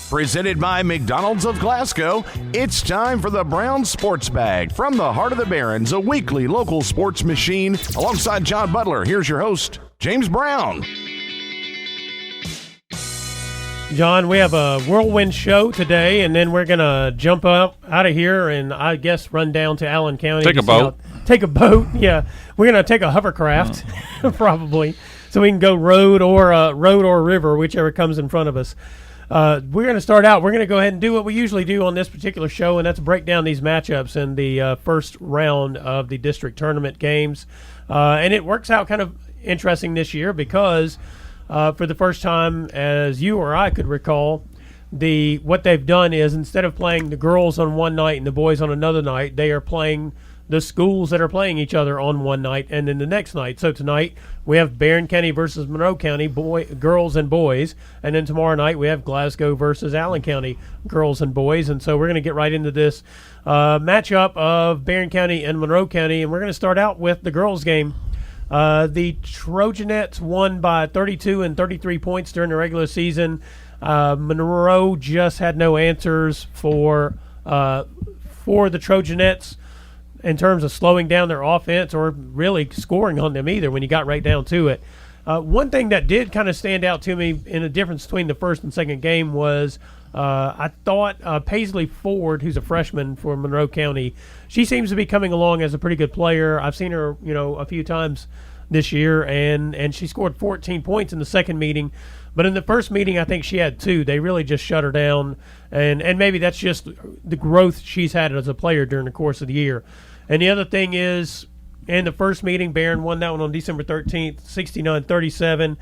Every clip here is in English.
Presented by McDonald's of Glasgow, it's time for the Brown Sports Bag. From the heart of the Barrens, a weekly local sports machine. Alongside John Butler, here's your host, James Brown. John, we have a whirlwind show today, and then we're going to jump up out of here and I guess run down to Allen County. Take a boat, yeah. We're going to take a hovercraft, probably, so we can go road or river, whichever comes in front of us. We're going to start out. We're going to go ahead and do what we usually do on this particular show, and that's break down these matchups in the first round of the district tournament games. And it works out kind of interesting this year because for the first time, as you or I could recall, what they've done is instead of playing the girls on one night and the boys on another night, they are playing the schools that are playing each other on one night and then the next night. So tonight we have Barron County versus Monroe County, girls and boys, and then tomorrow night we have Glasgow versus Allen County, girls and boys. And so we're going to get right into this matchup of Barron County and Monroe County, and we're going to start out with the girls' game. The Trojanettes won by 32 and 33 points during the regular season. Monroe just had no answers for the Trojanettes in terms of slowing down their offense or really scoring on them either when you got right down to it. One thing that did kind of stand out to me in the difference between the first and second game was I thought Paisley Ford, who's a freshman for Monroe County, she seems to be coming along as a pretty good player. I've seen her, a few times this year, and she scored 14 points in the second meeting. But in the first meeting, I think she had 2. They really just shut her down, and maybe that's just the growth she's had as a player during the course of the year. And the other thing is, in the first meeting, Barron won that one on December 13th, 69-37.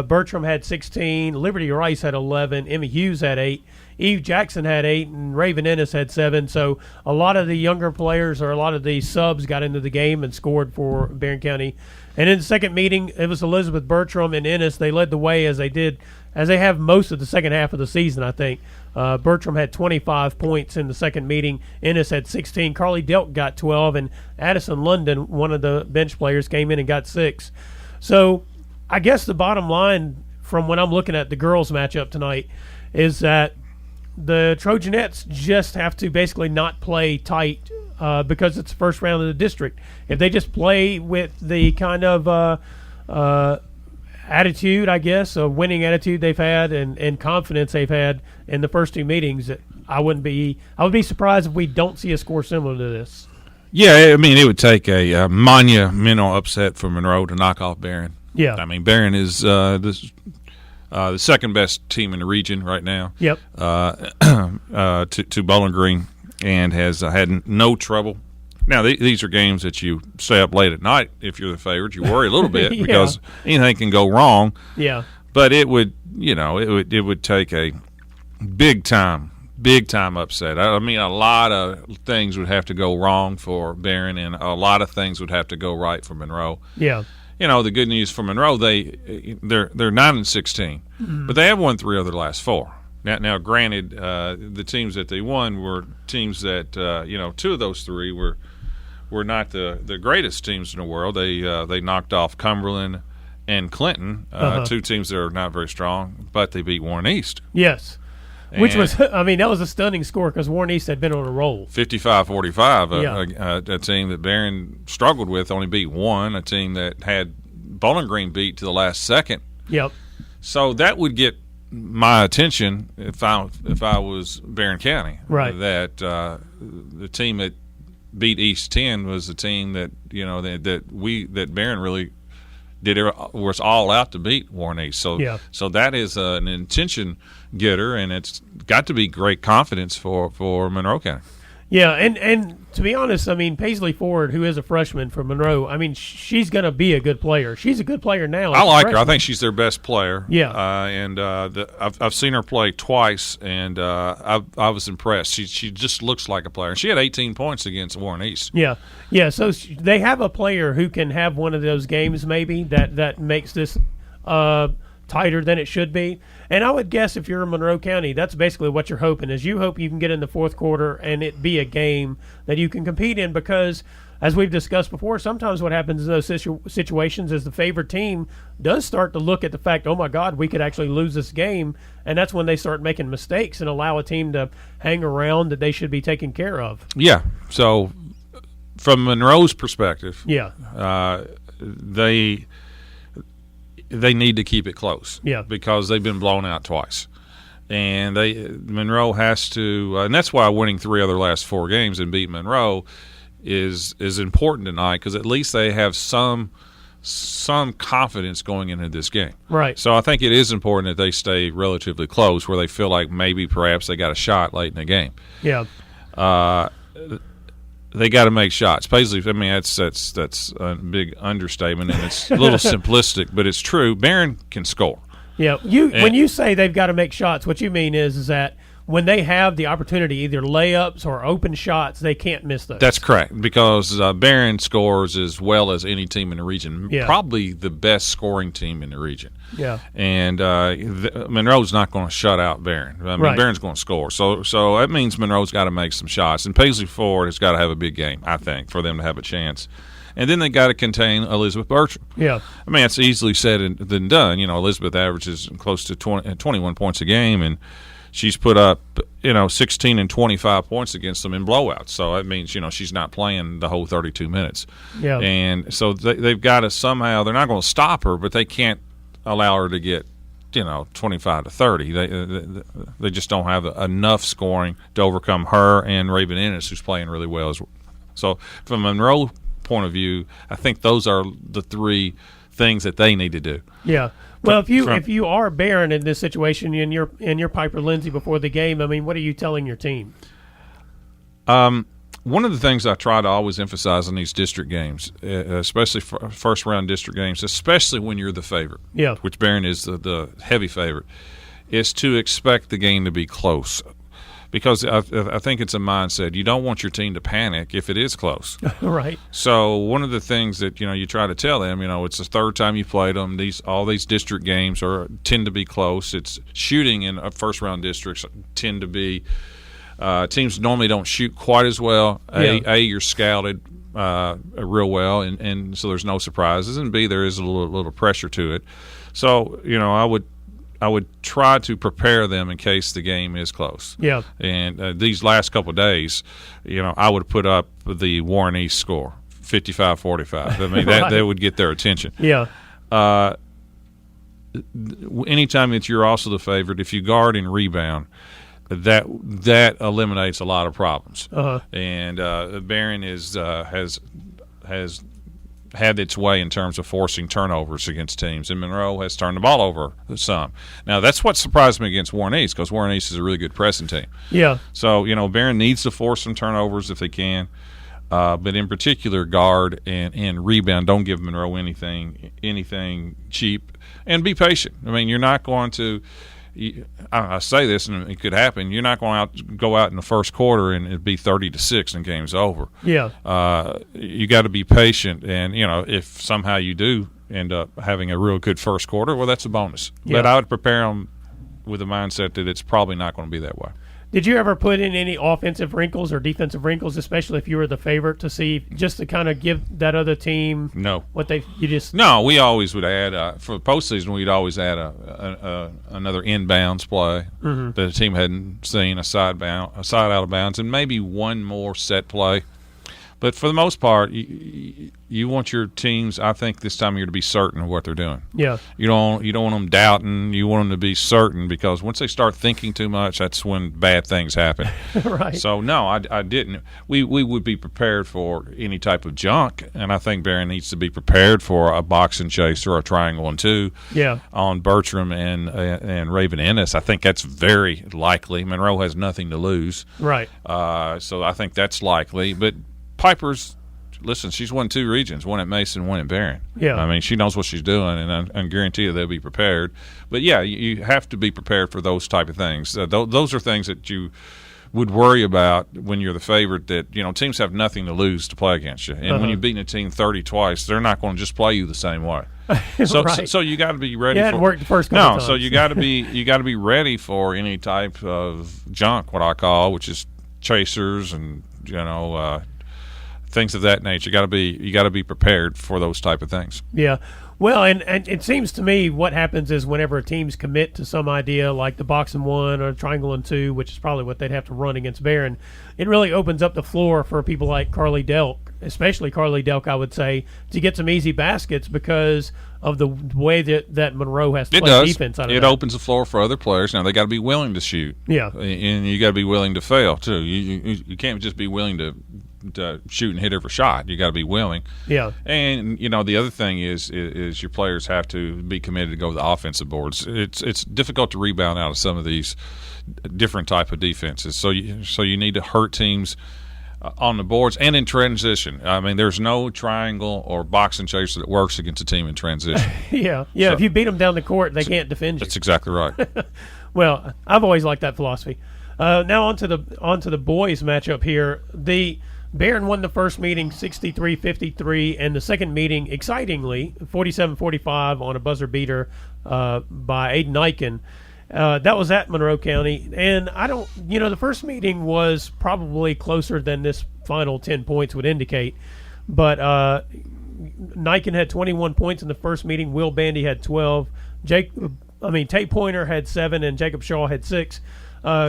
Bertram had 16. Liberty Rice had 11. Emmy Hughes had 8. Eve Jackson had 8. And Raven Ennis had 7. So a lot of the younger players or a lot of the subs got into the game and scored for Barron County. And in the second meeting, it was Elizabeth Bertram and Ennis. They led the way as they have most of the second half of the season, I think. Bertram had 25 points in the second meeting. Ennis had 16. Carly Delk got 12. And Addison London, one of the bench players, came in and got 6. So I guess the bottom line from when I'm looking at the girls' matchup tonight is that the Trojanettes just have to basically not play tight because it's the first round of the district. If they just play with the kind of attitude, I guess, a winning attitude they've had and confidence they've had in the first 2 meetings, I would be surprised if we don't see a score similar to this. Yeah, I mean, it would take a monumental upset for Monroe to knock off Barron. Yeah. I mean, Barron is the second best team in the region right now. Yep. To Bowling Green, and has had no trouble. Now, these are games that you stay up late at night if you're the favorite. You worry a little bit yeah. because anything can go wrong. Yeah. But it would take a big time upset. I mean, a lot of things would have to go wrong for Barron, and a lot of things would have to go right for Monroe. Yeah. The good news for Monroe, they're 9-16, but they have won 3 of their last 4. Now, granted, the teams that they won were teams that 2 of those 3 were not the greatest teams in the world. They knocked off Cumberland and Clinton, 2 teams that are not very strong, but they beat Warren East. Yes. Which was, that was a stunning score because Warren East had been on a roll. 55-45, a team that Barron struggled with, only beat 1, a team that had Bowling Green beat to the last second. Yep. So that would get my attention if I was Barron County. Right. That the team that beat East 10 was the team that that Barron really was all out to beat Warren East. So that is an intention getter, and it's got to be great confidence for Monroe County. Yeah, and to be honest, I mean, Paisley Ford, who is a freshman for Monroe, I mean, she's going to be a good player. She's a good player now. I like her. I think she's their best player. Yeah. I've seen her play twice, and I was impressed. She just looks like a player. She had 18 points against Warren East. Yeah. Yeah, so they have a player who can have one of those games maybe that makes this tighter than it should be. And I would guess if you're in Monroe County, that's basically what you're hoping is you hope you can get in the fourth quarter and it be a game that you can compete in because, as we've discussed before, sometimes what happens in those situations is the favored team does start to look at the fact, oh, my God, we could actually lose this game, and that's when they start making mistakes and allow a team to hang around that they should be taken care of. Yeah. So from Monroe's perspective, they need to keep it close because they've been blown out twice. And Monroe has to and that's why winning 3 of their last 4 games and beat Monroe is important tonight because at least they have some confidence going into this game. Right. So I think it is important that they stay relatively close where they feel like maybe perhaps they got a shot late in the game. Yeah. They got to make shots. Paisley, I mean, that's a big understatement, and it's a little simplistic, but it's true. Barron can score. Yeah. When you say they've got to make shots, what you mean is that when they have the opportunity, either layups or open shots, they can't miss those. That's correct, because Barron scores as well as any team in the region, probably the best scoring team in the region. Yeah. And Monroe's not going to shut out Barron. I mean, Barron's going to score. So that means Monroe's got to make some shots. And Paisley Ford has got to have a big game, I think, for them to have a chance. And then they got to contain Elizabeth Bertram. Yeah. I mean, it's easily said than done. You know, Elizabeth averages close to 21 points a game, and she's put up, 16 and 25 points against them in blowouts. So that means, she's not playing the whole 32 minutes. Yeah. And so they've got to somehow – they're not going to stop her, but they can't allow her to get, 25 to 30. They just don't have enough scoring to overcome her and Raven Ennis, who's playing really well. So from Monroe point of view, I think those are the 3 things that they need to do. Yeah. Well, if you are Barron in this situation and you're Piper Lindsay before the game, I mean, what are you telling your team? One of the things I try to always emphasize in these district games, especially first round district games, especially when you're the favorite, which Barron is the heavy favorite, is to expect the game to be close. Because I think it's a mindset. You don't want your team to panic if it is close. Right. So one of the things that you try to tell them, it's the 3rd time you played them. All these district games tend to be close. It's shooting in first round districts tend to be teams normally don't shoot quite as well. You're scouted real well, and so there's no surprises. And B, there is a little pressure to it. So I would try to prepare them in case the game is close. Yeah. And these last couple of days, I would put up the Warren East score, 55-45. I mean, that would get their attention. Yeah. Anytime that you're also the favorite, if you guard and rebound, that eliminates a lot of problems. Uh-huh. And Barron has had its way in terms of forcing turnovers against teams, and Monroe has turned the ball over some. Now, that's what surprised me against Warren East, because Warren East is a really good pressing team. Yeah. So, Barron needs to force some turnovers if they can, but in particular, guard and rebound. Don't give Monroe anything cheap, and be patient. I mean, you're not going to I say this, and it could happen. You're not going to go out in the first quarter and it'd be 30-6 and game's over. Yeah. You got to be patient, and if somehow you do end up having a real good first quarter, well, that's a bonus. Yeah. But I would prepare them with the mindset that it's probably not going to be that way. Did you ever put in any offensive wrinkles or defensive wrinkles, especially if you were the favorite, to see just to kind of give that other team what No, we always would add for postseason. We'd always add another inbounds play that the team hadn't seen, a side out of bounds, and maybe one more set play. But for the most part, you want your teams, I think, this time of year to be certain of what they're doing. Yeah. You don't want them doubting. You want them to be certain, because once they start thinking too much, that's when bad things happen. Right. So, no, I didn't. We would be prepared for any type of junk, and I think Barron needs to be prepared for a box and chase or a triangle and 2 on Bertram and Raven Ennis. I think that's very likely. Monroe has nothing to lose. Right. So I think that's likely. But Piper's, listen, she's won 2 regions, one at Mason, one at Barron. Yeah. I mean, she knows what she's doing, and I guarantee you they'll be prepared. But, yeah, you have to be prepared for those type of things. Those are things that you would worry about when you're the favorite that, teams have nothing to lose to play against you. And when you've beaten a team 30 twice, they're not going to just play you the same way. So right. so you got to be ready. You hadn't worked the first couple times. So you got to be ready for any type of junk, what I call, which is chasers and things of that nature. You got to be prepared for those type of things. Yeah. Well, and it seems to me what happens is whenever teams commit to some idea like the box and one or triangle and two, which is probably what they'd have to run against Barron, it really opens up the floor for people like Carly Delk, especially Carly Delk, I would say, to get some easy baskets because of the way that Monroe has to play defense out of it that. opens the floor for other players. Now, they got to be willing to shoot. Yeah. And you got to be willing to fail, too. You can't just be willing to shoot and hit every shot. You got to be willing. Yeah. And the other thing is your players have to be committed to go to the offensive boards. It's difficult to rebound out of some of these different type of defenses. So you need to hurt teams on the boards and in transition. I mean, there's no triangle or box and chaser that works against a team in transition. Yeah. So, if you beat them down the court, they can't defend you. That's exactly right. Well, I've always liked that philosophy. Now on to the boys matchup here. The Barron won the first meeting 63-53, and the second meeting, excitingly, 47-45 on a buzzer beater by Aiden Eichen. That was at Monroe County, and the first meeting was probably closer than this final 10 points would indicate, but Eichen had 21 points in the first meeting. Will Bandy had 12. Tate Pointer had 7, and Jacob Shaw had 6.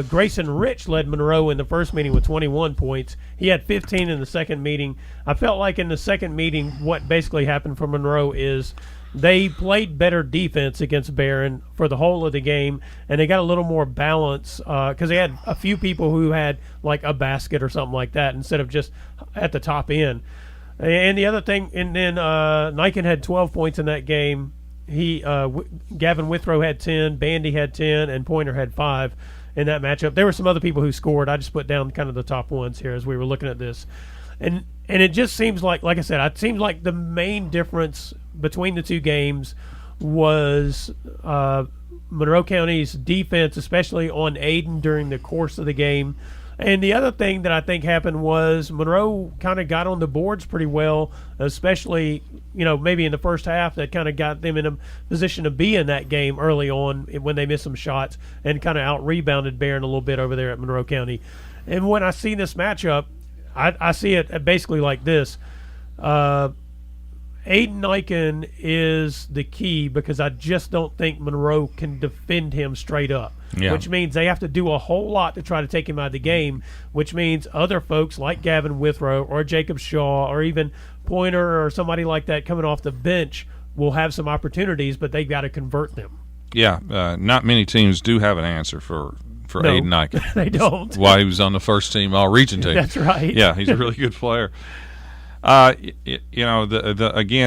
Grayson Rich led Monroe in the first meeting with 21 points. He had 15 in the second meeting. I felt like in the second meeting what basically happened for Monroe is they played better defense against Barron for the whole of the game, and they got a little more balance because they had a few people who had like a basket or something like that instead of just at the top end. And the other thing, and then Eichen had 12 points in that game. Gavin Withrow had 10, Bandy had 10, and Pointer had 5. In that matchup, there were some other people who scored. I just put down kind of the top ones here as we were looking at this, and it just seems like I said, it seems like the main difference between the two games was Monroe County's defense, especially on Aiden during the course of the game. And the other thing that I think happened was Monroe kind of got on the boards pretty well, especially, maybe in the first half that kind of got them in a position to be in that game early on when they missed some shots and kind of out-rebounded Barron a little bit over there at Monroe County. And when I see this matchup, I see it basically like this. Aiden Eichen is the key because I just don't think Monroe can defend him straight up, which means they have to do a whole lot to try to take him out of the game, which means other folks like Gavin Withrow or Jacob Shaw or even Pointer or somebody like that coming off the bench will have some opportunities, but they've got to convert them. Yeah, not many teams do have an answer for Aiden Eichen. They don't. That's why he was on the first team All-Region team. That's right. Yeah, he's a really good player. Again,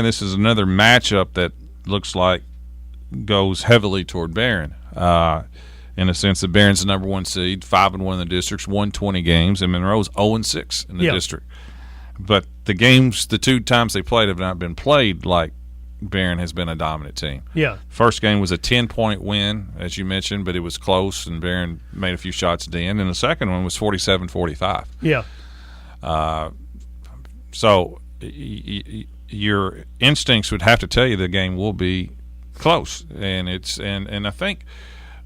this is another matchup that looks like goes heavily toward Barron. In a sense that Barron's the number one seed, 5-1 in the districts, won 20 games, and Monroe's 0-6 in the district. But the two times they played have not been played like Barron has been a dominant team. Yeah. First game was a 10-point win, as you mentioned, but it was close, and Barron made a few shots at the end. And the second one was 47-45. Yeah. So your instincts would have to tell you the game will be close, and I think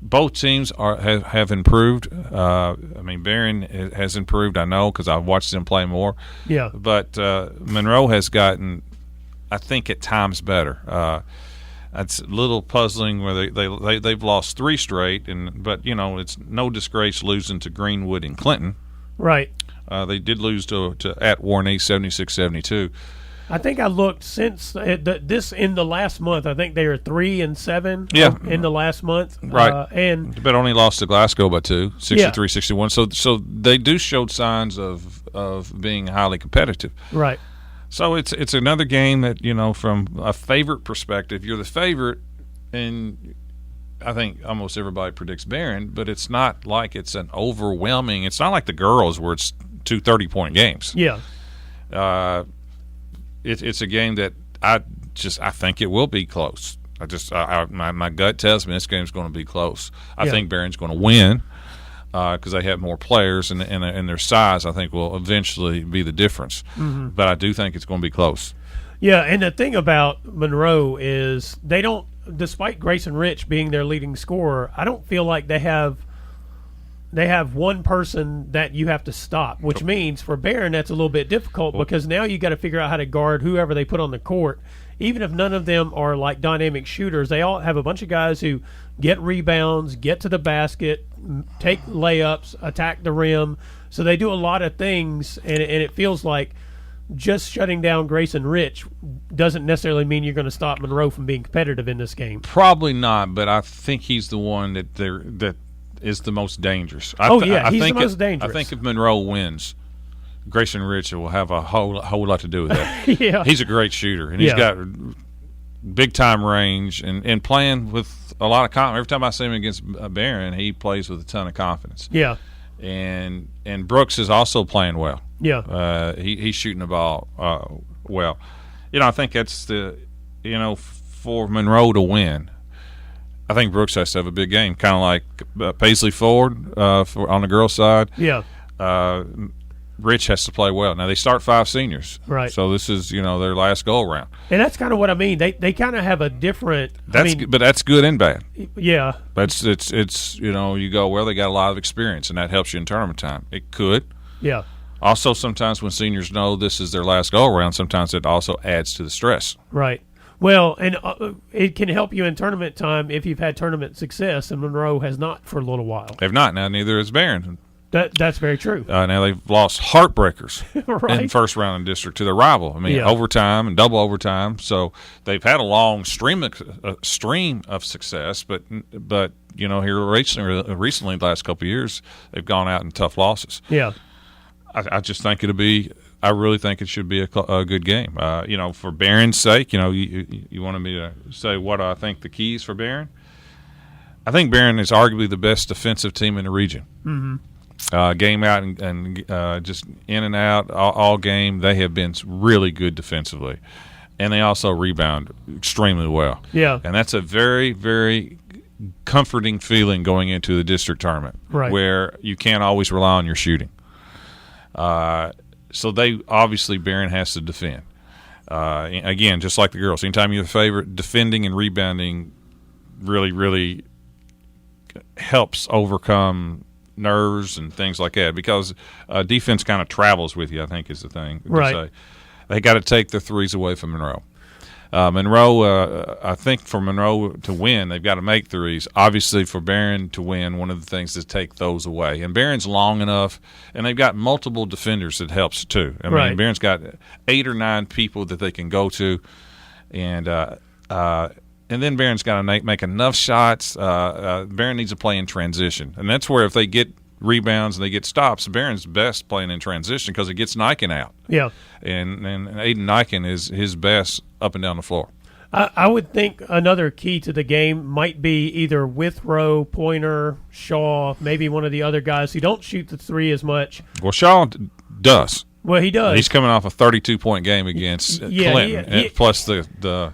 both teams have improved. Barron has improved, I know, because I've watched them play more. Yeah. But Monroe has gotten, I think, at times better. It's a little puzzling where they've lost 3 straight, but it's no disgrace losing to Greenwood and Clinton. Right. They did lose to at Warren East 76-72. I think I looked since this in the last month. I think they are 3-7. Yeah. In the last month. Right. But only lost to Glasgow by 2, 63-61. So they do show signs of being highly competitive. Right. So it's another game that, from a favorite perspective, you're the favorite, and I think almost everybody predicts Barron, but it's not like it's an overwhelming – it's not like the girls where it's 2 30-point games. Yeah. It's a game that I think it will be close. My gut tells me this game's going to be close. I think Barron's going to win. because they have more players, and their size, I think, will eventually be the difference. Mm-hmm. But I do think it's going to be close. Yeah, and the thing about Monroe is they don't, despite Grayson Rich being their leading scorer, I don't feel like they have one person that you have to stop, which means for Barron that's a little bit difficult because now you got to figure out how to guard whoever they put on the court. Even if none of them are like dynamic shooters, they all have a bunch of guys who get rebounds, get to the basket, take layups, attack the rim. So they do a lot of things, and it feels like just shutting down Grayson Rich doesn't necessarily mean you're going to stop Monroe from being competitive in this game. Probably not, but I think he's the one that is the most dangerous. He's the most dangerous. I think if Monroe wins, Grayson Rich will have a whole lot to do with that. Yeah. He's a great shooter, and he's got big-time range and playing with a lot of confidence. Every time I see him against Barron, he plays with a ton of confidence. Yeah. And Brooks is also playing well. Yeah. He's shooting the ball well. I think that's for Monroe to win, I think Brooks has to have a big game, kind of like Paisley Ford on the girls' side. Yeah. Rich has to play well. Now, they start 5 seniors. Right. So this is, their last go-around. And that's kind of what I mean. They kind of have a different – But that's good and bad. Yeah. It's you go, well, they got a lot of experience, and that helps you in tournament time. It could. Yeah. Also, sometimes when seniors know this is their last go-around, sometimes it also adds to the stress. Right. Well, and it can help you in tournament time if you've had tournament success, and Monroe has not for a little while. They've not. Now, neither has Barron. That's very true. Now they've lost heartbreakers right. in first round in district to their rival. Overtime and double overtime. So they've had a long stream of success, but here recently the last couple of years they've gone out in tough losses. Yeah, I just think I really think it should be a good game. For Barron's sake, you wanted me to say what I think the keys for Barron. I think Barron is arguably the best defensive team in the region. Mm-hmm. Game out and just in and out all game. They have been really good defensively, and they also rebound extremely well. Yeah, and that's a very, very comforting feeling going into the district tournament, right, where you can't always rely on your shooting. So they obviously Barron has to defend. Again, just like the girls, anytime you have a favorite, defending and rebounding really, really helps overcome nerves and things like that, because defense kind of travels with you, I think is the thing to right. say. They got to take the threes away from Monroe. I think for Monroe to win, they've got to make threes. Obviously, for Barron to win, one of the things is take those away. And Barron's long enough, and they've got multiple defenders that helps too. I mean, Barron's got 8 or 9 people that they can go to, and then Barron's got to make enough shots. Barron needs to play in transition, and that's where if they get rebounds and they get stops, Barron's best playing in transition because it gets Niken out. Yeah, and Aiden Niken is his best up and down the floor. I would think another key to the game might be either Withrow, Pointer, Shaw, maybe one of the other guys who don't shoot the 3 as much. Well, Shaw does. Well, he does. He's coming off a 32-point game against Clinton, plus the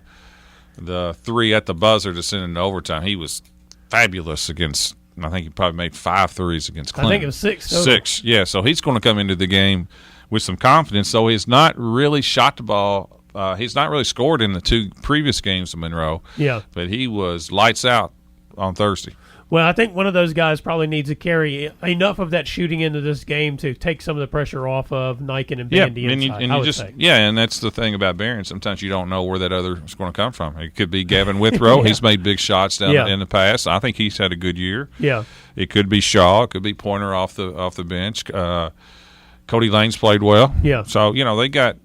3 at the buzzer to send into overtime. He was fabulous against. I think he probably made 5 threes against Clinton. I think it was 6 total. 6, yeah. So he's going to come into the game with some confidence. So he's not really shot the ball. He's not really scored in the 2 previous games of Monroe. Yeah. But he was lights out on Thursday. Well, I think one of those guys probably needs to carry enough of that shooting into this game to take some of the pressure off of Niken and Bandy inside. And that's the thing about Barron. Sometimes you don't know where that other is going to come from. It could be Gavin Withrow. Yeah. He's made big shots down in the past. I think he's had a good year. Yeah. It could be Shaw. It could be Pointer off the bench. Cody Lane's played well. Yeah. So, they got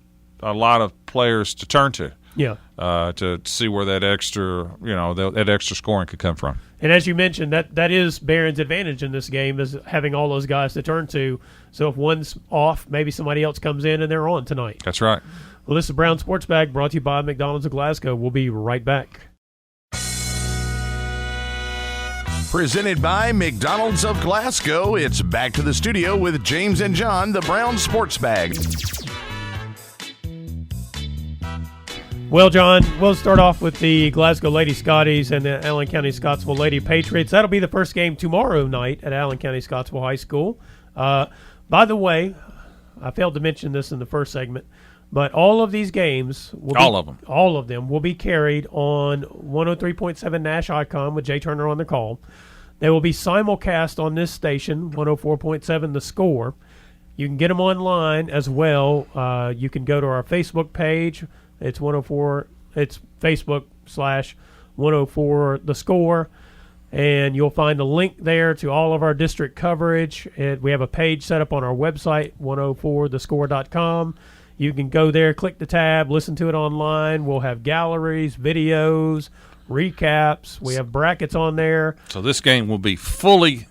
a lot of players to turn to. Yeah. To see where that extra, that extra scoring could come from. And as you mentioned, that is Barron's advantage in this game, is having all those guys to turn to. So if one's off, maybe somebody else comes in and they're on tonight. That's right. Well, this is Brown Sports Bag, brought to you by McDonald's of Glasgow. We'll be right back. Presented by McDonald's of Glasgow, it's back to the studio with James and John, the Brown Sports Bag. Well, John, we'll start off with the Glasgow Lady Scotties and the Allen County Scottsville Lady Patriots. That'll be the first game tomorrow night at Allen County Scottsville High School. By the way, I failed to mention this in the first segment, but all of these games, all of them will be carried on 103.7 Nash Icon with Jay Turner on the call. They will be simulcast on this station, 104.7 The Score. You can get them online as well. You can go to our Facebook page. It's 104. It's Facebook/104 The Score, and you'll find a link there to all of our district coverage. We have a page set up on our website, 104thescore.com. You can go there, click the tab, listen to it online. We'll have galleries, videos, recaps. We have brackets on there. So this game will be fully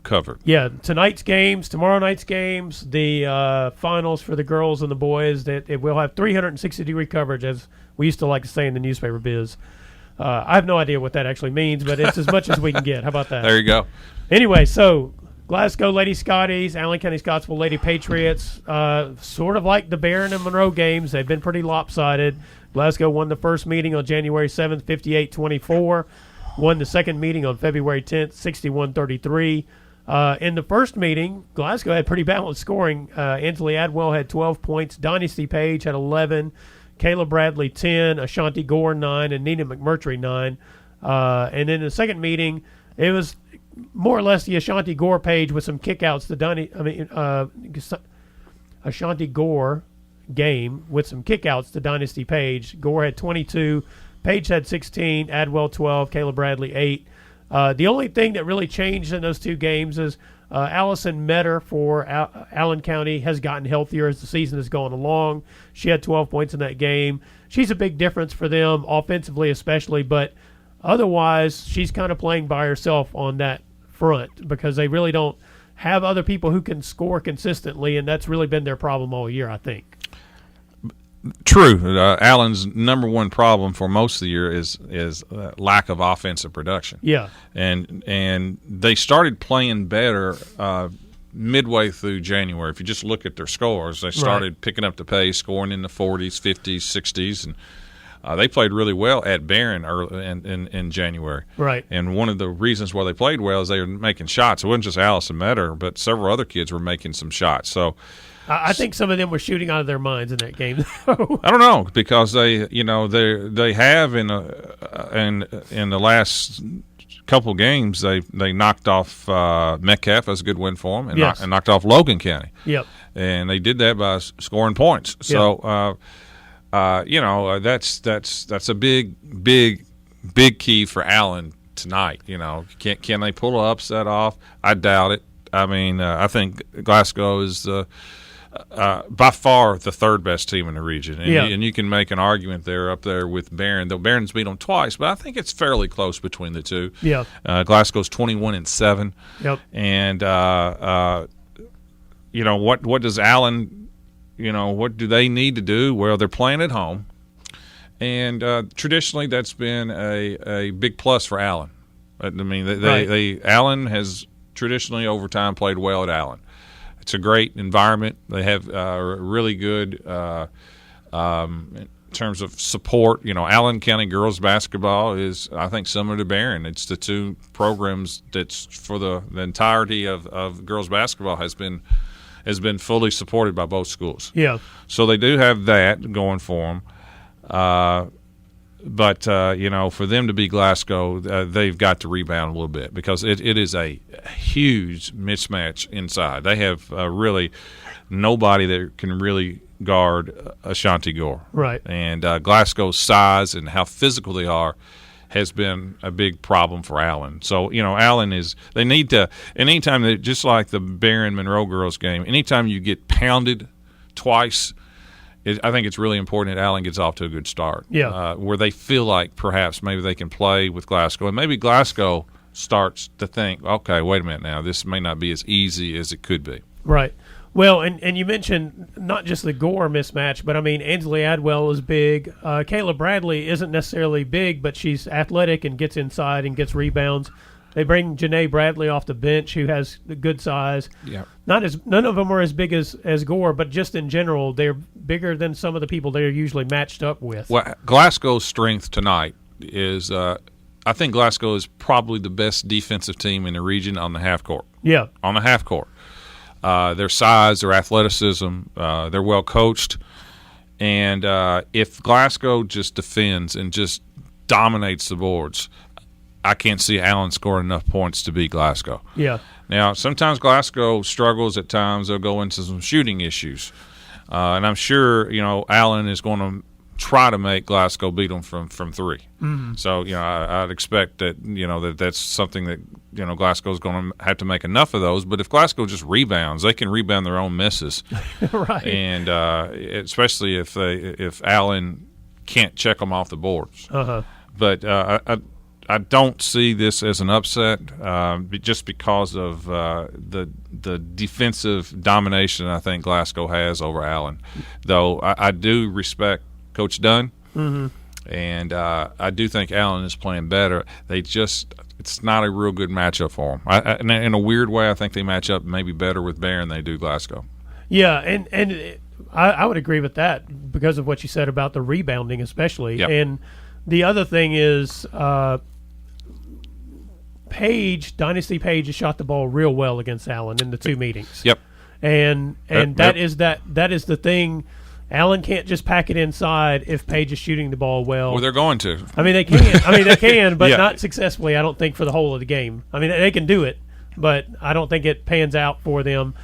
covered. Yeah, tonight's games, tomorrow night's games, the finals for the girls and the boys. It will have 360-degree coverage, as we used to like to say in the newspaper biz. I have no idea what that actually means, but it's as much as we can get. How about that? There you go. Anyway, so Glasgow Lady Scotties, Allen County Scottsville Lady Patriots, sort of like the Barron and Monroe games. They've been pretty lopsided. Glasgow won the first meeting on January 7th, 58-24. Won the second meeting on February 10th, 61-33. In the first meeting, Glasgow had pretty balanced scoring. Ansley Adwell had 12 points. Dynasty Page had 11. Kayla Bradley, 10. Ashanti Gore, 9. And Nina McMurtry, 9. And in the second meeting, it was more or less the Ashanti Gore Page with some kickouts. Ashanti Gore game with some kickouts to Dynasty Page. Gore had 22. Page had 16, Adwell 12, Kayla Bradley 8. The only thing that really changed in those two games is Allison Metter for Allen County has gotten healthier as the season has gone along. She had 12 points in that game. She's a big difference for them, offensively especially, but otherwise she's kind of playing by herself on that front because they really don't have other people who can score consistently, and that's really been their problem all year, I think. True. Allen's number one problem for most of the year is lack of offensive production. Yeah. And they started playing better midway through January. If you just look at their scores, they started picking up the pace, scoring in the 40s, 50s, 60s, and they played really well at Barron early in January. Right. And one of the reasons why they played well is they were making shots. It wasn't just Allison Metter, but several other kids were making some shots. So I think some of them were shooting out of their minds in that game. I don't know, because they have in the last couple games they knocked off Metcalf. That's a good win for them, and, and knocked off Logan County. Yep. And they did that by scoring points. So that's a big key for Allen tonight. Can they pull an upset off? I doubt it. I mean, I think Glasgow is by far the third best team in the region, and you can make an argument they're up there with Barron. Though Barron's beat them twice, but I think it's fairly close between the two. Yeah, Glasgow's 21-7. Yep. And what does Allen? What do they need to do? Well, they're playing at home, and traditionally that's been a big plus for Allen. I mean, Allen has traditionally over time played well at Allen. It's a great environment. They have really good in terms of support. Allen County girls basketball is, I think, similar to Barron. It's the two programs that's for the entirety of girls basketball has been fully supported by both schools. Yeah. So they do have that going for them. But for them to beat Glasgow, they've got to rebound a little bit because it is a huge mismatch inside. They have really nobody that can really guard Ashanti Gore. Right. And Glasgow's size and how physical they are has been a big problem for Allen. So, Allen they need to, anytime, just like the Barron Monroe girls game, anytime you get pounded twice, I think it's really important that Allen gets off to a good start. Yeah. Where they feel like perhaps maybe they can play with Glasgow. And maybe Glasgow starts to think, okay, wait a minute now, this may not be as easy as it could be. Right. Well, and you mentioned not just the Gore mismatch, but, I mean, Ansley Adwell is big. Kayla Bradley isn't necessarily big, but she's athletic and gets inside and gets rebounds. They bring Janae Bradley off the bench, who has the good size. Yeah. None of them are as big as Gore, but just in general, they're bigger than some of the people they're usually matched up with. Well, Glasgow's strength tonight is I think Glasgow is probably the best defensive team in the region on the half court. Yeah. On the half court. Their size, their athleticism, they're well coached. And if Glasgow just defends and just dominates the boards, I can't see Allen scoring enough points to beat Glasgow. Yeah. Now, sometimes Glasgow struggles at times. They'll go into some shooting issues. And I'm sure, Allen is going to try to make Glasgow beat them from three. Mm-hmm. So, I'd expect that, that's something that, Glasgow's going to have to make enough of those. But if Glasgow just rebounds, they can rebound their own misses. Right. And especially if Allen can't check them off the boards. Uh-huh. But I don't see this as an upset just because of the defensive domination I think Glasgow has over Allen. Though I do respect Coach Dunn, and I do think Allen is playing better. It's not a real good matchup for them. In a weird way, I think they match up maybe better with Barron than they do Glasgow. Yeah, and I would agree with that because of what you said about the rebounding especially. Yep. And the other thing is Dynasty Page has shot the ball real well against Allen in the two meetings. Yep. And that is the thing. Allen can't just pack it inside if Page is shooting the ball well. Well, they're going to. I mean, they can, but Yeah. not successfully, I don't think, for the whole of the game. I mean, they can do it, but I don't think it pans out for them.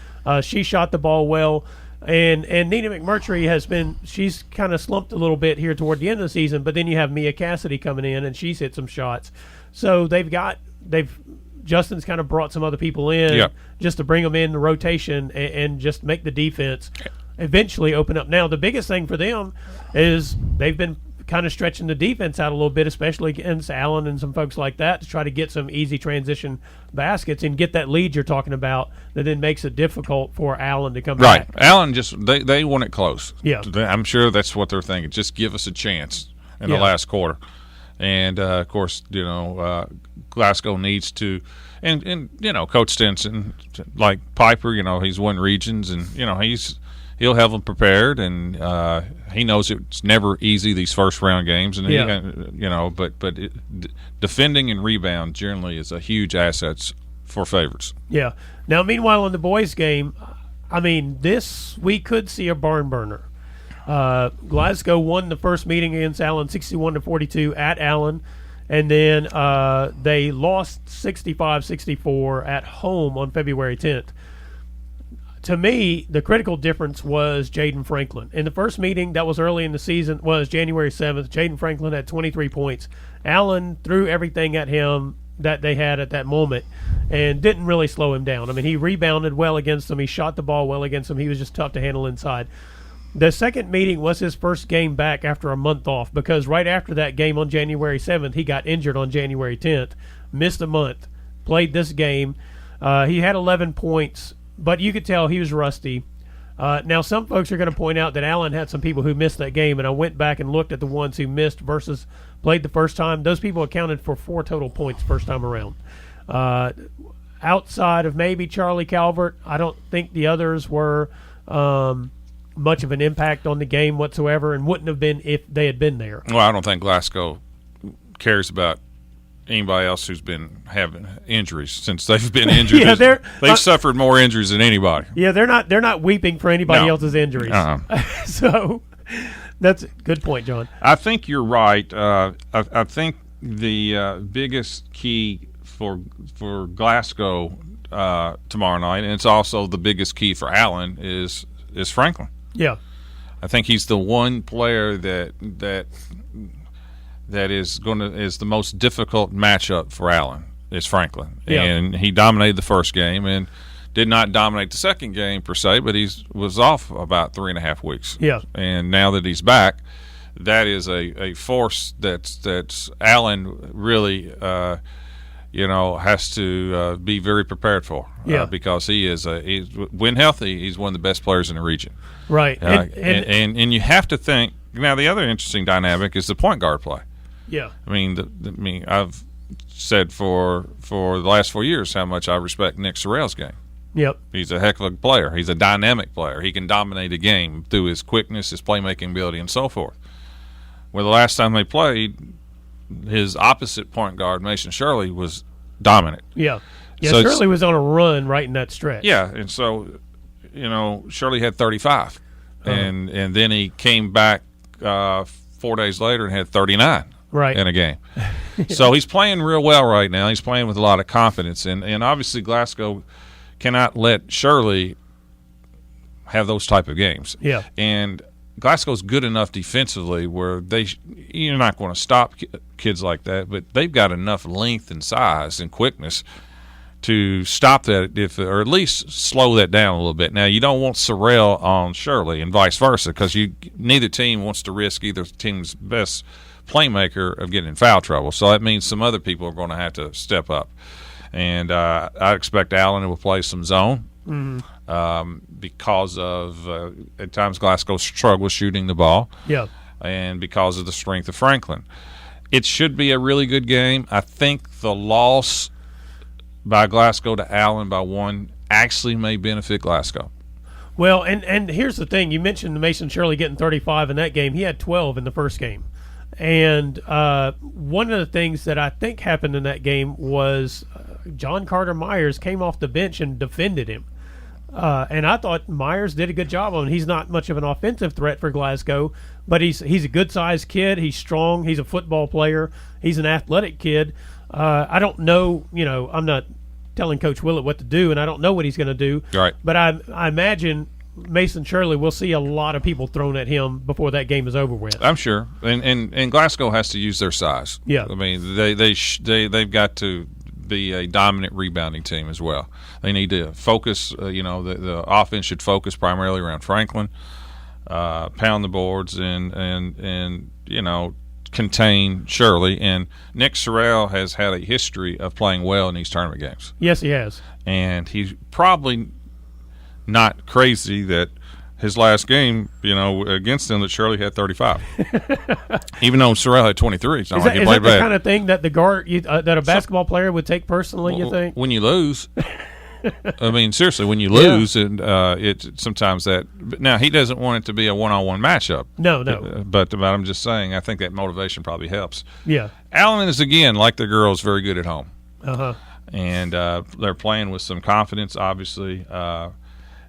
She shot the ball well, and Nina McMurtry she's kind of slumped a little bit here toward the end of the season, but then you have Mia Cassidy coming in, and she's hit some shots. So Justin's kind of brought some other people in just to bring them in the rotation and just make the defense eventually open up. Now, the biggest thing for them is they've been kind of stretching the defense out a little bit, especially against Allen and some folks like that, to try to get some easy transition baskets and get that lead you're talking about that then makes it difficult for Allen to come back. Right. Allen they want it close. Yeah. I'm sure that's what they're thinking. Just give us a chance in the last quarter. And, of course, Glasgow needs to and Coach Stinson, like Piper, he's won regions and, he'll have them prepared, and he knows it's never easy, these first-round games. And but defending and rebound generally is a huge asset for favorites. Yeah. Now, meanwhile, in the boys' game, I mean, we could see a barn burner. Glasgow won the first meeting against Allen 61-42 at Allen, and then they lost 65-64 at home on February 10th. To me, the critical difference was Jaden Franklin. In the first meeting that was early in the season, was January 7th, Jaden Franklin had 23 points. Allen threw everything at him that they had at that moment and didn't really slow him down. I mean, he rebounded well against them. He shot the ball well against them. He was just tough to handle inside. The second meeting was his first game back after a month off, because right after that game on January 7th, he got injured on January 10th, missed a month, played this game. He had 11 points, but you could tell he was rusty. Now, some folks are going to point out that Allen had some people who missed that game, and I went back and looked at the ones who missed versus played the first time. Those people accounted for 4 total points first time around. Outside of maybe Charlie Calvert, I don't think the others were much of an impact on the game whatsoever, and wouldn't have been if they had been there. Well, I don't think Glasgow cares about anybody else who's been having injuries since they've been injured. Yeah, they've suffered more injuries than anybody. Yeah, they're not weeping for anybody else's injuries. So that's a good point, John. I think you're right. I think the biggest key for Glasgow tomorrow night, and it's also the biggest key for Allen, is Franklin. Yeah, I think he's the one player that is the most difficult matchup for Allen is Franklin. Yeah. And he dominated the first game and did not dominate the second game per se, but he was off about 3.5 weeks. Yeah. And now that he's back, that is a force that's Allen really has to be very prepared for. Yeah. Because he's when healthy, he's one of the best players in the region. Right. And you have to think. Now, the other interesting dynamic is the point guard play. Yeah. I mean, said for the last 4 years how much I respect Nick Sorrell's game. Yep. He's a heck of a player. He's a dynamic player. He can dominate a game through his quickness, his playmaking ability, and so forth. Well, the last time they played, his opposite point guard, Mason Shirley, was dominant. Yeah. Yeah, So Shirley was on a run right in that stretch. Yeah, and so, Shirley had 35. And then he came back 4 days later and had 39 in a game. So he's playing real well right now. He's playing with a lot of confidence. And obviously Glasgow cannot let Shirley have those type of games. Yeah. And Glasgow's good enough defensively where you're not going to stop kids like that, but they've got enough length and size and quickness to stop that, or at least slow that down a little bit. Now, you don't want Sorrell on Shirley and vice versa, because neither team wants to risk either team's best playmaker of getting in foul trouble. So that means some other people are going to have to step up. And I expect Allen will play some zone because of at times Glasgow struggles shooting the ball. Yeah. And because of the strength of Franklin. It should be a really good game. I think the loss by Glasgow to Allen by 1 actually may benefit Glasgow. Well, and here's the thing. You mentioned Mason Shirley getting 35 in that game. He had 12 in the first game. And one of the things that I think happened in that game was John Carter Myers came off the bench and defended him. And I thought Myers did a good job on him. He's not much of an offensive threat for Glasgow, but he's a good-sized kid. He's strong. He's a football player. He's an athletic kid. I don't know, I'm not telling Coach Willett what to do, and I don't know what he's going to do. Right. But I imagine Mason Shirley will see a lot of people thrown at him before that game is over with. I'm sure. And Glasgow has to use their size. Yeah. I mean, they've got to be a dominant rebounding team as well. They need to focus, the offense should focus primarily around Franklin, pound the boards and contain Shirley. And Nick Sorrell has had a history of playing well in these tournament games. Yes, he has. And he's probably not crazy that his last game, against them, that Shirley had 35. Even though Sorrell had 23. It's not like he played bad. Is that the bad. kind of thing that the guard that a basketball player would take personally, you think? When you lose, I mean, seriously, when you lose, and it sometimes that. Now, he doesn't want it to be a one-on-one matchup. No. But I'm just saying, I think that motivation probably helps. Yeah. Allen is, again, like the girls, very good at home. Uh-huh. And they're playing with some confidence, obviously.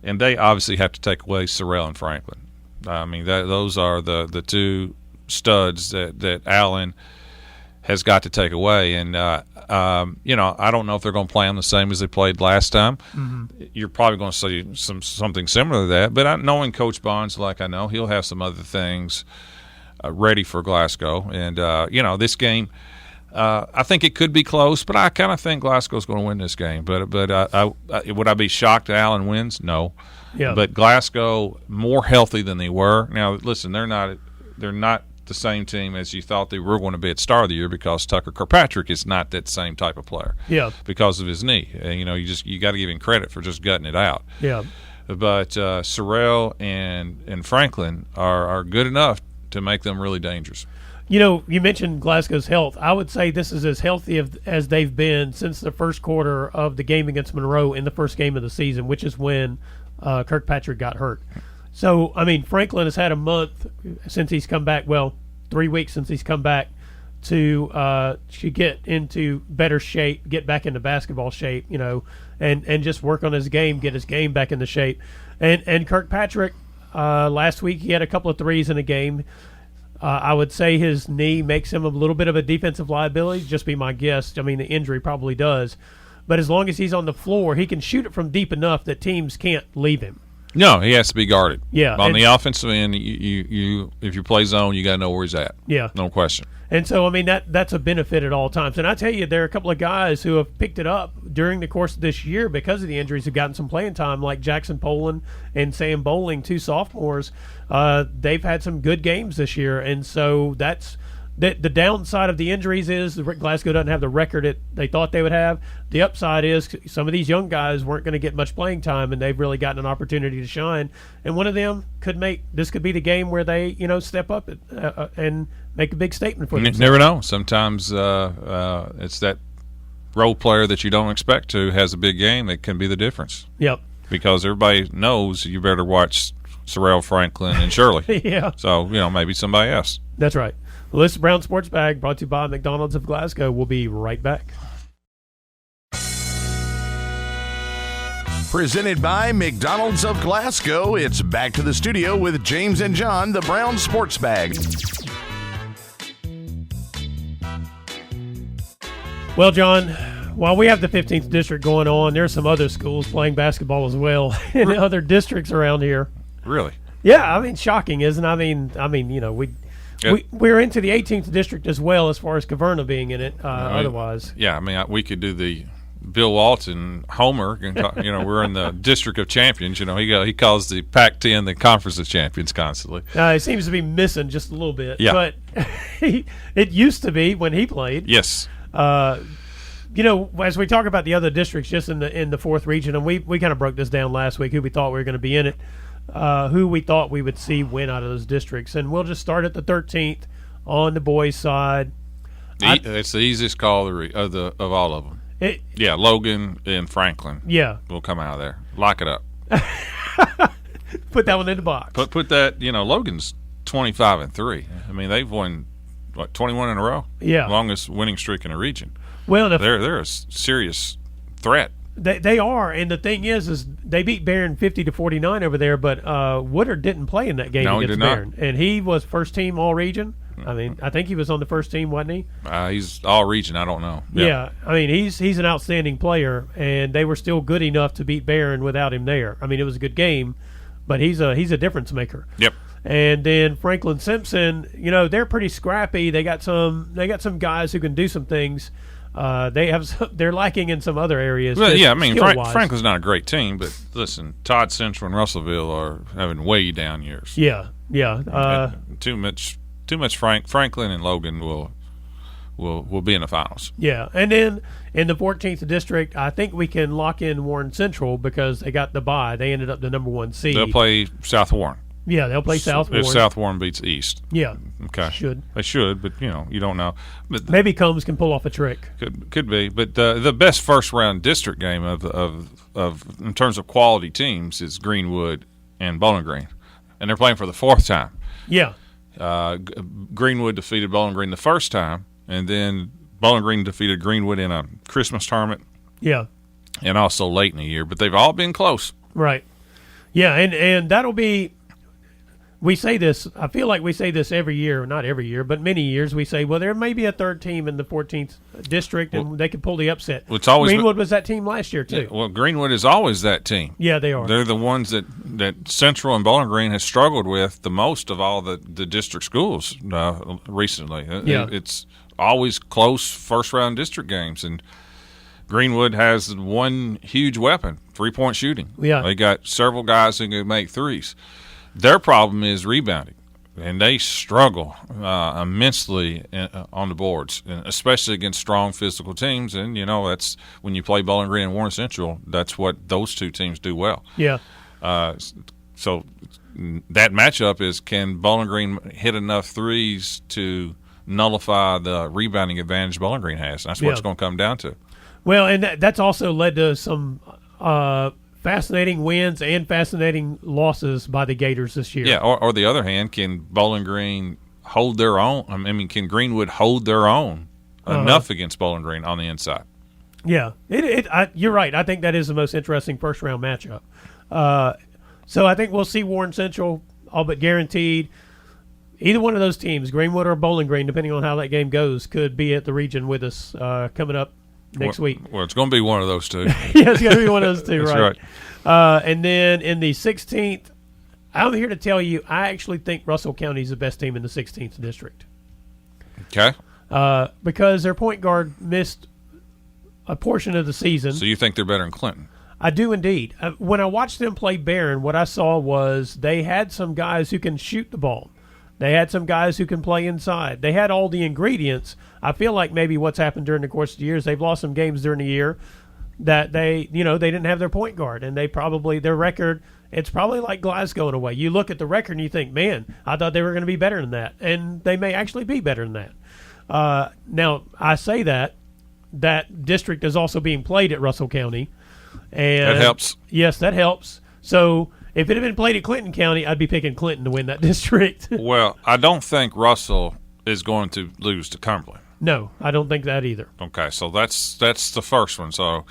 And they obviously have to take away Sorrell and Franklin. I mean, those are the two studs that Allen has got to take away. And, I don't know if they're going to play them the same as they played last time. Mm-hmm. You're probably going to see something similar to that. But knowing Coach Barnes like I know, he'll have some other things ready for Glasgow. And, this game – I think it could be close, but I kind of think Glasgow's going to win this game. But would I be shocked if Allen wins? No. Yeah. But Glasgow more healthy than they were. Now, listen, they're not the same team as you thought they were going to be at start of the year, because Tucker Kirkpatrick is not that same type of player. Yeah. Because of his knee. You got to give him credit for just gutting it out. Yeah. But Sorrell and Franklin are good enough to make them really dangerous. You mentioned Glasgow's health. I would say this is as healthy as they've been since the first quarter of the game against Monroe in the first game of the season, which is when Kirkpatrick got hurt. So, I mean, Franklin has had a month since he's come back, 3 weeks since he's come back to get into better shape, get back into basketball shape, and just work on his game, get his game back into shape. And Kirkpatrick, last week he had a couple of threes in a game. I would say his knee makes him a little bit of a defensive liability, just be my guess. I mean, the injury probably does. But as long as he's on the floor, he can shoot it from deep enough that teams can't leave him. No, he has to be guarded. Yeah. On the offensive end, you if you play zone, you got to know where he's at. Yeah. No question. And so, I mean, that's a benefit at all times. And I tell you, there are a couple of guys who have picked it up during the course of this year because of the injuries, have gotten some playing time, like Jackson Poland and Sam Bowling, two sophomores. They've had some good games this year, and so that's the downside of the injuries is Glasgow doesn't have the record they thought they would have. The upside is some of these young guys weren't going to get much playing time, and they've really gotten an opportunity to shine. And one of them could be the game where they step up and make a big statement for themselves. You never know. Sometimes it's that role player that you don't expect to has a big game that can be the difference. Yep. Because everybody knows you better watch Sorrell, Franklin, and Shirley. Yeah. So, maybe somebody else. That's right. Well, this is Brown Sports Bag, brought to you by McDonald's of Glasgow. We'll be right back. Presented by McDonald's of Glasgow, it's back to the studio with James and John, the Brown Sports Bag. Well, John, while we have the 15th district going on, there's some other schools playing basketball as well in other districts around here. Really? Yeah, I mean, shocking, isn't it? We're into the 18th district as well as far as Caverna being in it. Otherwise, yeah, I mean, we could do the Bill Walton Homer. And, we're in the District of Champions. He calls the Pac-10 the Conference of Champions constantly. It seems to be missing just a little bit. Yeah. But it used to be when he played. Yes. As we talk about the other districts just in the fourth region, and we kind of broke this down last week, who we thought we were going to be in it, who we thought we would see win out of those districts. And we'll just start at the 13th on the boys' side. It's the easiest call of all of them. Logan and Franklin. Yeah. Will come out of there. Lock it up. Put that one in the box. Put that, Logan's 25-3. I mean, they've won, 21 in a row? Yeah. Longest winning streak in the region. Well, they're a serious threat. They are, and the thing is they beat Barron 50-49 over there, but Woodard didn't play in that game against Barron. And he was first team all region. I mean, I think he was on the first team, wasn't he? He's all region. I don't know. Yeah. I mean, he's an outstanding player, and they were still good enough to beat Barron without him there. I mean, it was a good game, but he's a difference maker. Yep. And then Franklin Simpson, they're pretty scrappy. They got some guys who can do some things. They're lacking in some other areas. Well, yeah, I mean, Franklin's not a great team, but listen, Todd Central and Russellville are having way down years. Yeah. Too much Franklin and Logan will be in the finals. Yeah, and then in the 14th district, I think we can lock in Warren Central because they got the bye. They ended up the number 1 seed. They'll play South Warren. Yeah, they'll play South Warren. If South Warren beats East. Yeah. Okay. They should, but you don't know. But maybe Combs can pull off a trick. Could be, but the best first round district game of in terms of quality teams is Greenwood and Bowling Green, and they're playing for the 4th time. Yeah. Greenwood defeated Bowling Green the first time, and then Bowling Green defeated Greenwood in a Christmas tournament. Yeah. And also late in the year, but they've all been close. Right. Yeah, and that'll be. We say this, I feel like we say this every year, not every year, but many years. We say, well, there may be a third team in the 14th district, and they can pull the upset. It's always Greenwood was that team last year, too. Yeah, well, Greenwood is always that team. Yeah, they are. They're the ones that Central and Bowling Green has struggled with the most of all the district schools recently. Yeah. It's always close first-round district games, and Greenwood has one huge weapon, three-point shooting. Yeah. They got several guys who can make threes. Their problem is rebounding, and they struggle immensely on the boards, especially against strong physical teams. And, that's when you play Bowling Green and Warren Central, that's what those two teams do well. Yeah. So that matchup is, can Bowling Green hit enough threes to nullify the rebounding advantage Bowling Green has? That's what it's going to come down to. Well, and that's also led to some fascinating wins and fascinating losses by the Gators this year. Yeah, or the other hand, can Bowling Green hold their own? I mean, can Greenwood hold their own enough against Bowling Green on the inside? Yeah, you're right. I think that is the most interesting first-round matchup. So I think we'll see Warren Central, all but guaranteed. Either one of those teams, Greenwood or Bowling Green, depending on how that game goes, could be at the region with us coming up next week. Well, it's going to be one of those two. Yeah, it's going to be one of those two, That's right. And then in the 16th, I'm here to tell you, I actually think Russell County is the best team in the 16th district. Okay. Because their point guard missed a portion of the season. So you think they're better than Clinton? I do indeed. When I watched them play Barron, what I saw was they had some guys who can shoot the ball. They had some guys who can play inside. They had all the ingredients. I feel like maybe what's happened during the course of the years, they've lost some games during the year that they didn't have their point guard, and their record, it's probably like Glasgow in a way. You look at the record and you think, man, I thought they were going to be better than that, and they may actually be better than that. Now, I say that district is also being played at Russell County. And that helps. Yes, that helps. So if it had been played at Clinton County, I'd be picking Clinton to win that district. Well, I don't think Russell is going to lose to Cumberland. No, I don't think that either. Okay, so that's the first one. So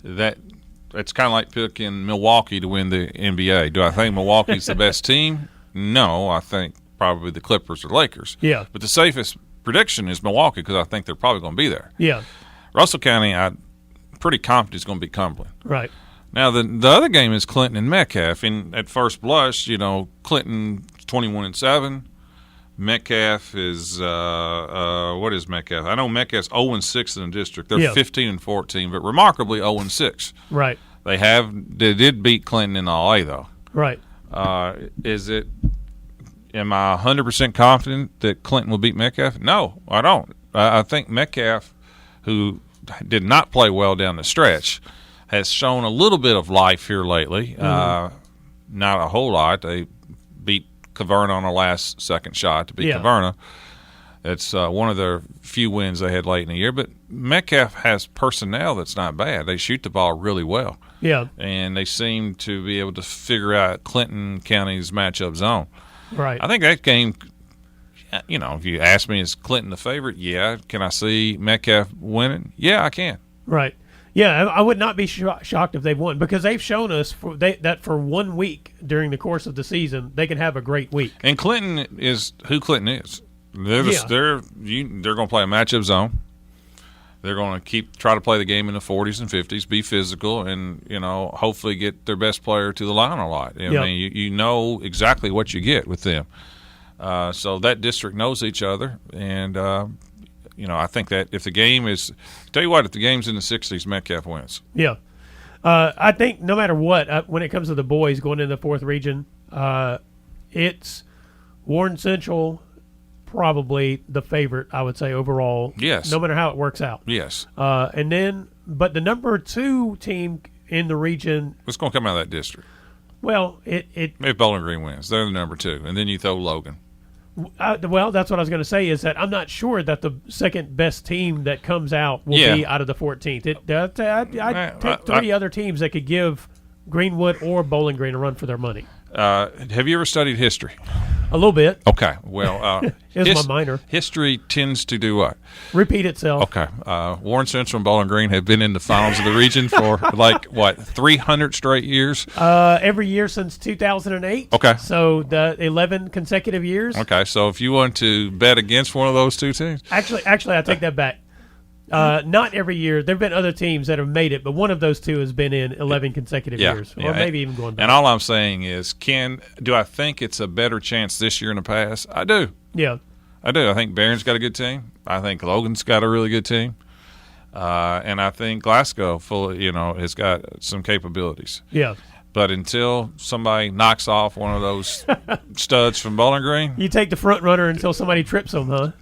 it's kind of like picking Milwaukee to win the NBA. Do I think Milwaukee's the best team? No, I think probably the Clippers or Lakers. Yeah. But the safest prediction is Milwaukee because I think they're probably going to be there. Yeah. Russell County, I'm pretty confident is going to beat Cumberland. Right. Now, the other game is Clinton and Metcalf. And at first blush, Clinton 21-7. Metcalf is what is Metcalf? I know Metcalf's 0-6 in the district. They're 15-14, but remarkably 0-6. Right. They did beat Clinton in LA though. Right. Am I 100% confident that Clinton will beat Metcalf? No, I don't. I think Metcalf, who did not play well down the stretch, has shown a little bit of life here lately. Not a whole lot. They beat Caverna on the last second shot to beat Caverna. It's one of their few wins they had late in the year. But Metcalf has personnel that's not bad. They shoot the ball really well. Yeah. And they seem to be able to figure out Clinton County's matchup zone. Right. I think that game, if you ask me, is Clinton the favorite? Yeah. Can I see Metcalf winning? Yeah, I can. Right. Yeah, I would not be shocked if they've won because they've shown us that for 1 week during the course of the season they can have a great week. And Clinton is who Clinton is. They're going to play a matchup zone. They're going to try to play the game in the 40s and 50s, be physical, and hopefully get their best player to the line a lot. I mean, you know exactly what you get with them. So that district knows each other, and I think that if the game is, tell you what, if the game's in the 60s, Metcalf wins. Yeah, I think no matter what, when it comes to the boys going into the fourth region, it's Warren Central. Probably the favorite, I would say, overall. Yes. No matter how it works out. Yes. But the number 2 team in the region. What's going to come out of that district? Well, if Bowling Green wins, they're the number 2, and then you throw Logan. Well, that's what I was going to say. Is that I'm not sure that the second best team that comes out will be out of the 14th. I'd take 3 other teams that could give Greenwood or Bowling Green a run for their money. Have you ever studied history? A little bit. Okay. Well, it's my minor. History tends to do what? Repeat itself. Okay. Warren Central and Bowling Green have been in the finals of the region for 300 straight years? Every year since 2008. Okay. So the 11 consecutive years. Okay. So if you want to bet against one of those 2 teams, actually, I take that back. Not every year. There have been other teams that have made it, but one of those 2 has been in 11 consecutive years, or maybe even going back. And all I'm saying is, do I think it's a better chance this year in the past? I do. Yeah. I do. I think Barron's got a good team. I think Logan's got a really good team. And I think Glasgow has got some capabilities. Yeah. But until somebody knocks off one of those studs from Bowling Green, you take the front runner until somebody trips them, huh?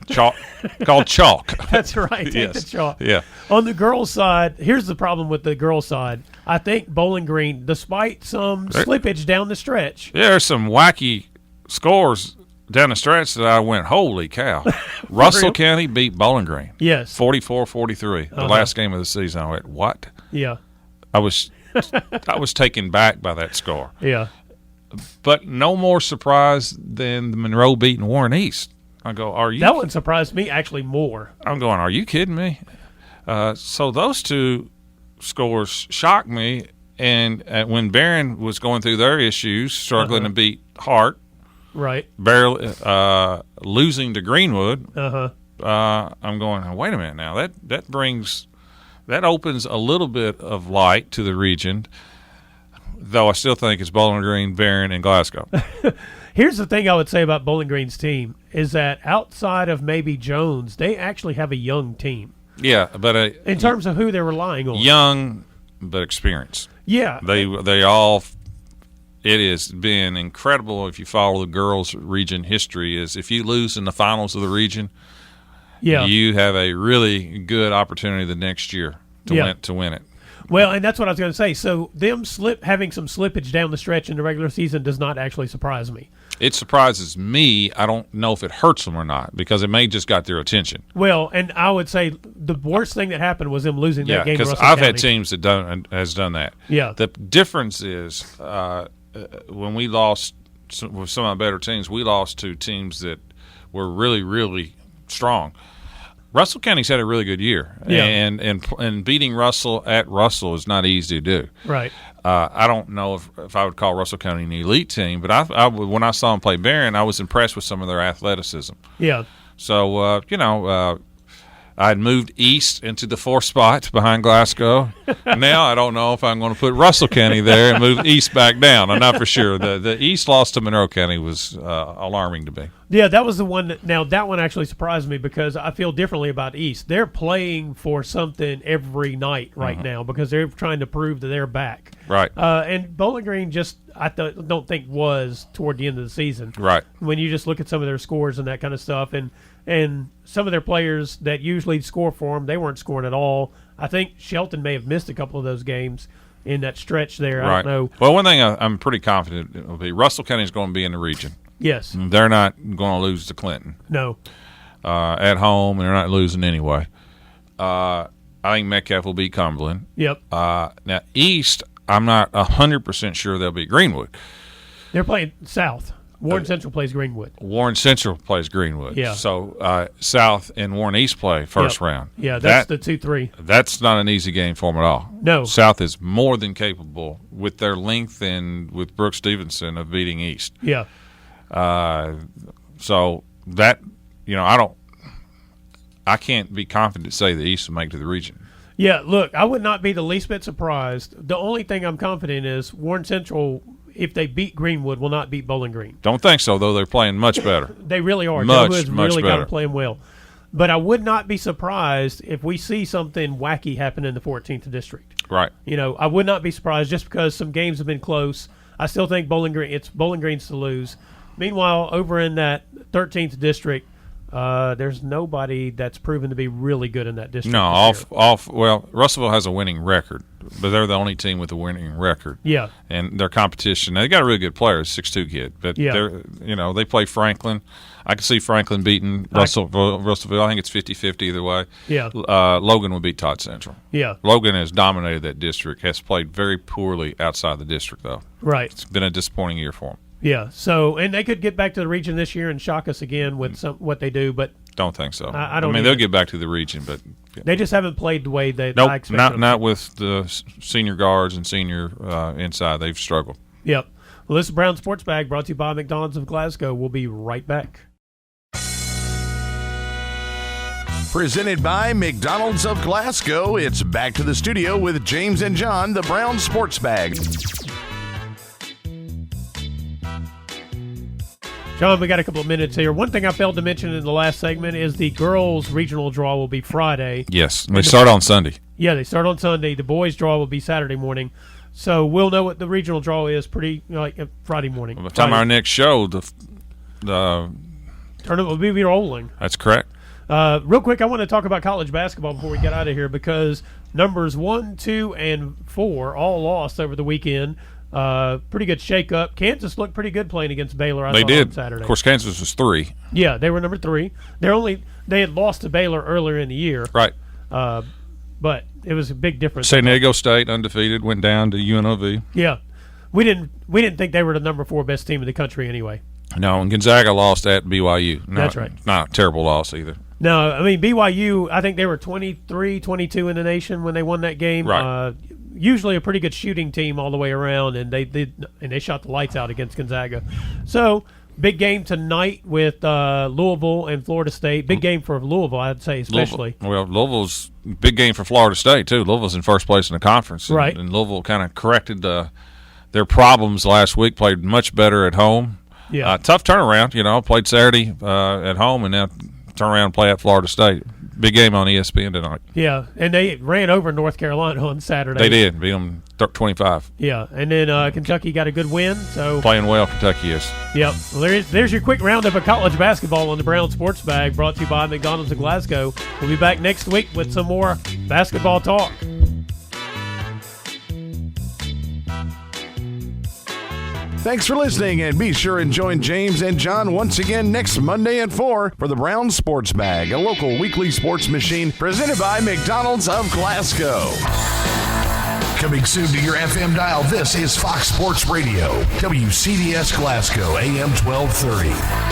Called chalk. That's right. Take the chalk. Yeah. On the girls' side, here's the problem with the girls' side. I think Bowling Green, despite some slippage down the stretch, there's some wacky scores down the stretch that I went, holy cow! Russell County beat Bowling Green. Yes. 44-43. The last game of the season. I went, what? Yeah. I was taken back by that score. Yeah. But no more surprise than the Monroe beating Warren East. I go, are you? That one surprised me actually more. I'm going, are you kidding me? So those 2 scores shocked me. And when Barron was going through their issues, struggling to beat Hart, right, barely losing to Greenwood, I'm going, wait a minute now. That opens a little bit of light to the region, though I still think it's Bowling Green, Barron, and Glasgow. Here's the thing I would say about Bowling Green's team is that outside of maybe Jones, they actually have a young team. Yeah, but in terms of who they're relying on. Young but experienced. Yeah. They all It has been incredible. If you follow the girls' region history, is if you lose in the finals of the region, you have a really good opportunity the next year to win it. Well, and that's what I was going to say. So them having some slippage down the stretch in the regular season does not actually surprise me. It surprises me. I don't know if it hurts them or not because it may just got their attention. Well, and I would say the worst thing that happened was them losing that game to because Russell I've County. had teams that has done that. Yeah. The difference is when we lost with some of the better teams, we lost to teams that were really, really strong. Russell County's had a really good year, and beating Russell at Russell is not easy to do. Right. I don't know if I would call Russell County an elite team, but I when I saw them play Barron, I was impressed with some of their athleticism. Yeah. So I had moved east into the 4th spot behind Glasgow. Now I don't know if I'm going to put Russell County there and move east back down. I'm not for sure. The east loss to Monroe County was alarming to me. Yeah, that was the one. Now, that one actually surprised me because I feel differently about East. They're playing for something every night right now because they're trying to prove that they're back. Right. And Bowling Green don't think was toward the end of the season. Right. When you just look at some of their scores and that kind of stuff. And some of their players that usually score for them, they weren't scoring at all. I think Shelton may have missed a couple of those games in that stretch there. Right. I don't know. Well, one thing I'm pretty confident it will be Russell County is going to be in the region. Yes. They're not going to lose to Clinton. No. At home, and they're not losing anyway. I think Metcalf will beat Cumberland. Yep. Now, East, I'm not 100% sure they'll beat Greenwood. They're playing South. Warren Central plays Greenwood. Warren Central plays Greenwood. Yeah. So South and Warren East play first round. Yeah, that's the 2-3. That's not an easy game for them at all. No. South is more than capable with their length and with Brooks Stevenson of beating East. Yeah. So that, I can't be confident to say the East will make it to the region. Yeah, look, I would not be the least bit surprised. The only thing I'm confident is Warren Central, if they beat Greenwood, will not beat Bowling Green. Don't think so, though. They're playing much better. They really are. Much, Joe Hood's much really better. got them playing well. But I would not be surprised if we see something wacky happen in the 14th district. Right. I would not be surprised just because some games have been close. I still think it's Bowling Green's to lose. Meanwhile, over in that 13th district, there's nobody that's proven to be really good in that district. No, well, Russellville has a winning record, but they're the only team with a winning record. Yeah. And their competition, they got a really good player, 6'2" kid, but they play Franklin. I can see Franklin beating Russellville. I think it's 50-50 either way. Yeah. Logan will beat Todd Central. Yeah. Logan has dominated that district, has played very poorly outside the district, though. Right. It's been a disappointing year for them. Yeah, so and they could get back to the region this year and shock us again with what they do, but don't think so. I don't. I mean, they'll get back to the region, but they just haven't played the way I expected. Not with the senior guards and senior inside. They've struggled. Yep. Well, this is Brown Sports Bag brought to you by McDonald's of Glasgow. We'll be right back. Presented by McDonald's of Glasgow, it's back to the studio with James and John, the Brown Sports Bag. John, we got a couple of minutes here. One thing I failed to mention in the last segment is the girls' regional draw will be Friday. Yes, they start on Sunday. Yeah, they start on Sunday. The boys' draw will be Saturday morning. So we'll know what the regional draw is Friday morning. By the time our next show, the tournament will be rolling. That's correct. Real quick, I want to talk about college basketball before we get out of here because numbers 1, 2, and 4 all lost over the weekend. Pretty good shake-up. Kansas looked pretty good playing against Baylor. They did. On Saturday. Of course, Kansas was 3. Yeah, they were number 3. They had lost to Baylor earlier in the year. Right. But it was a big difference. San Diego State, undefeated, went down to UNLV. Yeah. We didn't think they were the number 4 best team in the country anyway. No, and Gonzaga lost at BYU. That's right. Not a terrible loss either. No, I mean, BYU, I think they were 23-22 in the nation when they won that game. Right. Usually a pretty good shooting team all the way around, and they shot the lights out against Gonzaga. So, big game tonight with Louisville and Florida State. Big game for Louisville, I'd say, especially. Louisville's big game for Florida State, too. Louisville's in first place in the conference. Right. And Louisville kind of corrected their problems last week, played much better at home. Yeah. Tough turnaround, played Saturday at home and now turn around and play at Florida State. Big game on ESPN tonight. Yeah, and they ran over North Carolina on Saturday. They did. Beat them 25. Yeah, and then Kentucky got a good win. So playing well, Kentucky is. Yep. Well, there's your quick roundup of college basketball on the Brown Sports Bag, brought to you by McDonald's of Glasgow. We'll be back next week with some more basketball talk. Thanks for listening, and be sure and join James and John once again next Monday at 4 for the Brown Sports Bag, a local weekly sports machine presented by McDonald's of Glasgow. Coming soon to your FM dial, this is Fox Sports Radio, WCDS Glasgow, AM 1230.